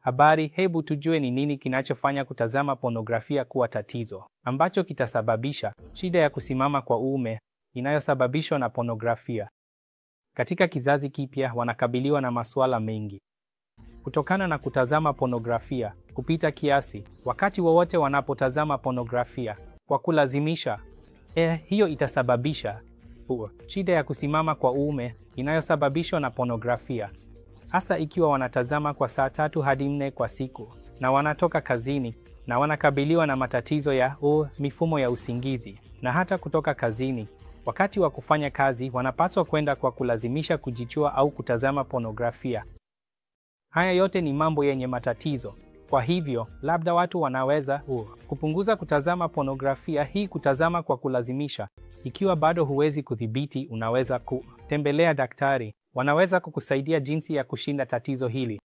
Habari, hebu tujue ni nini kinachofanya kutazama pornografia kuwa tatizo, ambacho kitasababisha shida ya kusimama kwa uume inayosababishwa na pornografia. Katika kizazi kipya wanakabiliwa na masuala mengi kutokana na kutazama pornografia kupita kiasi, wakati wowote wanapotazama pornografia kwa kulazimisha. Hiyo itasababisha shida ya kusimama kwa uume inayosababishwa na pornografia, hasa ikiwa wanatazama kwa saa 3 hadi 4 kwa siku na wanatoka kazini na wanakabiliwa na matatizo ya mifumo ya usingizi na hata kutoka kazini. Wakati wa kufanya kazi wanapaswa kwenda kwa kulazimisha kujichua au kutazama pornografia. Haya yote ni mambo yenye matatizo. Kwa hivyo, labda watu wanaweza kupunguza kutazama pornografia hii kutazama kwa kulazimisha. Ikiwa bado huwezi kudhibiti, unaweza kutembelea daktari. Wanaweza kukusaidia jinsi ya kushinda tatizo hili.